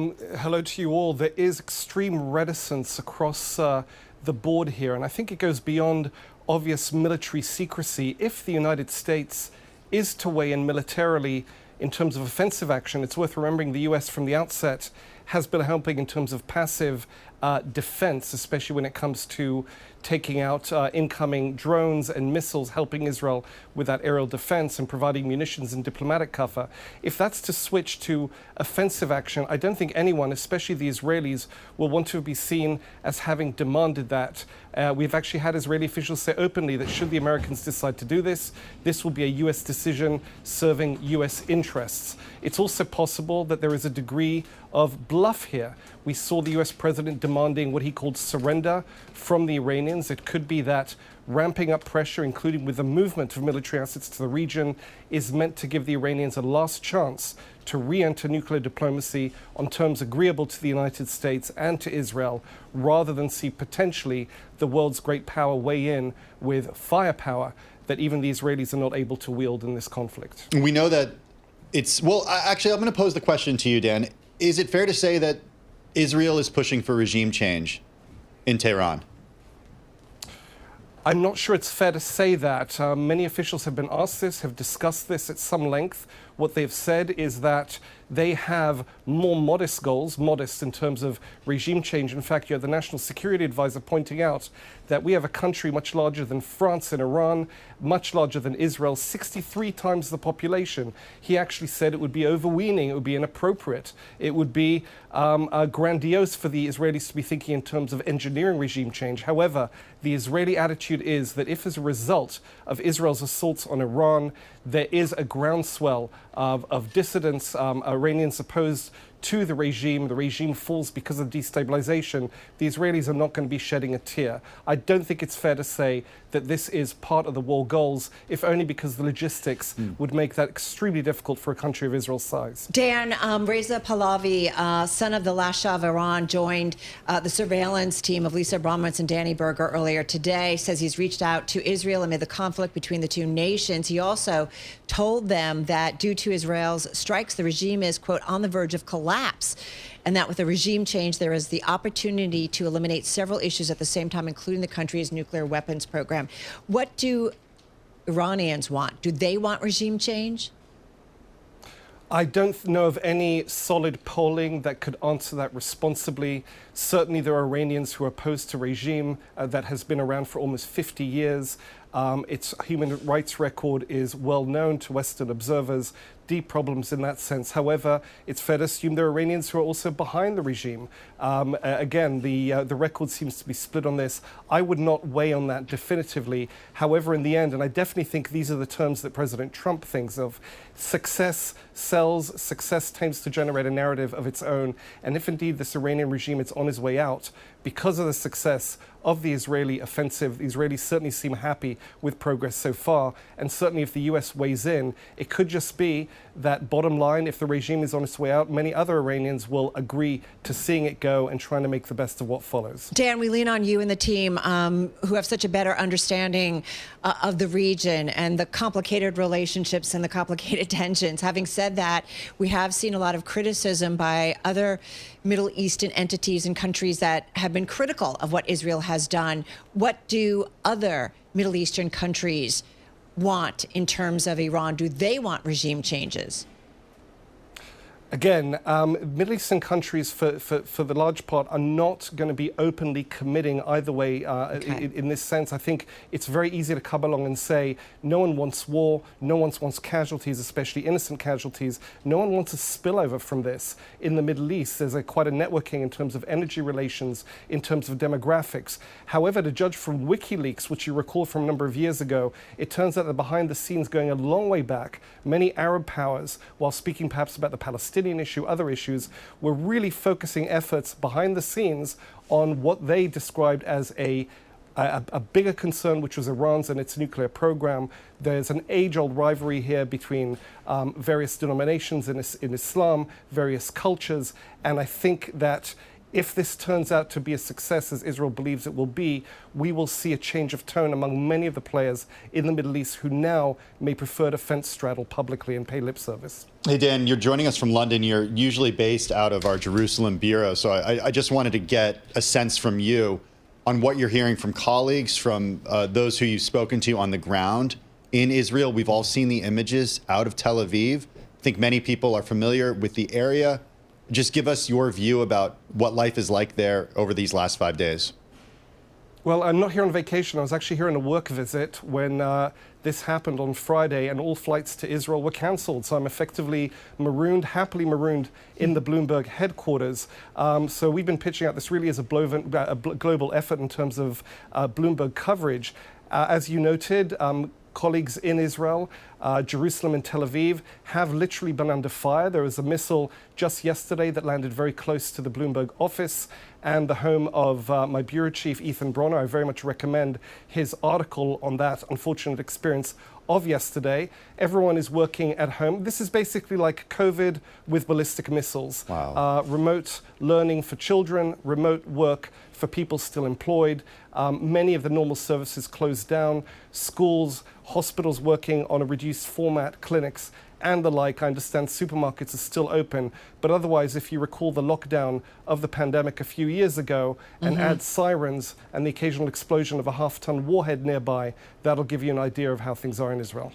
Hello to you all. There is extreme reticence across the board here, and I think it goes beyond obvious military secrecy. If the United States is to weigh in militarily in terms of offensive action, it's worth remembering the US from the outset has been helping in terms of passive defense, especially when it comes to taking out incoming drones and missiles, helping Israel with that aerial defense and providing munitions and diplomatic cover. If that's to switch to offensive action, I don't think anyone, especially the Israelis, will want to be seen as having demanded that. We've actually had Israeli officials say openly that should the Americans decide to do this, this will be a US decision serving US interests. It's also possible that there is a degree of bluff here. We saw the US president demanding what he called surrender from the Iranians. It could be that ramping up pressure, including with the movement of military assets to the region, is meant to give the Iranians a last chance to re-enter nuclear diplomacy on terms agreeable to the United States and to Israel, rather than see potentially the world's great power weigh in with firepower that even the Israelis are not able to wield in this conflict. We know that it's, well, actually, I'm going to pose the question to you, Dan. Is it fair to say that Israel is pushing for regime change in Tehran? I'm not sure it's fair to say that. Many officials have been asked this, have discussed this at some length. What they've said is that they have more modest goals, modest in terms of regime change. In fact, you have the National Security Advisor pointing out that we have a country much larger than France and Iran, much larger than Israel, 63 times the population. He actually said it would be overweening, it would be inappropriate, it would be grandiose for the Israelis to be thinking in terms of engineering regime change. However, the Israeli attitude is that if as a result of Israel's assaults on Iran, there is a groundswell of dissidents, Iranians opposed to the regime falls because of destabilization, the Israelis are not going to be shedding a tear. I don't think it's fair to say that this is part of the war goals, if only because the logistics would make that extremely difficult for a country of Israel's size. Dan, Reza Pahlavi, son of the last Shah of Iran, joined the surveillance team of Lisa Bronwitz and Danny Berger earlier today, says he's reached out to Israel amid the conflict between the two nations. He also told them that due to Israel's strikes, the regime is, quote, on the verge of collapse, and that with a regime change, there is the opportunity to eliminate several issues at the same time, including the country's nuclear weapons program. What do Iranians want? Do they want regime change? I don't know of any solid polling that could answer that responsibly. Certainly there are Iranians who are opposed to regime that has been around for almost 50 years. Its human rights record is well known to Western observers, deep problems in that sense. However, it's fair to assume there are Iranians who are also behind the regime. Again, the record seems to be split on this. I would not weigh on that definitively. However, in the end, and I definitely think these are the terms that President Trump thinks of, success sells, success tends to generate a narrative of its own. And if indeed this Iranian regime is on his way out, because of the success of the Israeli offensive, the Israelis certainly seem happy with progress so far. And certainly if the US weighs in, it could just be that bottom line, if the regime is on its way out, many other Iranians will agree to seeing it go and trying to make the best of what follows. Dan, we lean on you and the team who have such a better understanding of the region and the complicated relationships and the complicated tensions. Having said that, we have seen a lot of criticism by other Middle Eastern entities and countries that have been critical of what Israel has done. What do other Middle Eastern countries want in terms of Iran? Do they want regime changes? Again, Middle Eastern countries, for the large part, are not going to be openly committing either way in this sense. I think it's very easy to come along and say, no one wants war, no one wants casualties, especially innocent casualties. No one wants a spillover from this in the Middle East. There's quite a networking in terms of energy relations, in terms of demographics. However, to judge from WikiLeaks, which you recall from a number of years ago, it turns out that behind the scenes, going a long way back, many Arab powers, while speaking perhaps about the Palestinian issue, other issues, were really focusing efforts behind the scenes on what they described as a bigger concern, which was Iran's and its nuclear program. There's an age-old rivalry here between various denominations in Islam, various cultures, and I think that If this turns out to be a success, as Israel believes it will be, we will see a change of tone among many of the players in the Middle East who now may prefer to fence straddle publicly and pay lip service. Hey, Dan, you're joining us from London. You're usually based out of our Jerusalem bureau. So I just wanted to get a sense from you on what you're hearing from colleagues, from those who you've spoken to on the ground in Israel. We've all seen the images out of Tel Aviv. I think many people are familiar with the area. Just give us your view about what life is like there over these last 5 days. Well, I'm not here on vacation. I was actually here on a work visit when this happened on Friday, and all flights to Israel were cancelled. So I'm effectively marooned, happily marooned, in the Bloomberg headquarters. So we've been pitching out this really as a global effort in terms of Bloomberg coverage. As you noted, colleagues in Israel, Jerusalem and Tel Aviv have literally been under fire. There was a missile just yesterday that landed very close to the Bloomberg office and the home of my bureau chief, Ethan Bronner. I very much recommend his article on that unfortunate experience of yesterday. Everyone is working at home. This is basically like COVID with ballistic missiles. Wow. Remote learning for children, remote work for people still employed. Many of the normal services closed down. Schools, hospitals working on a reduced format, clinics, and the like. I understand supermarkets are still open, but otherwise, if you recall the lockdown of the pandemic a few years ago and add sirens and the occasional explosion of a half-ton warhead nearby, that'll give you an idea of how things are in Israel.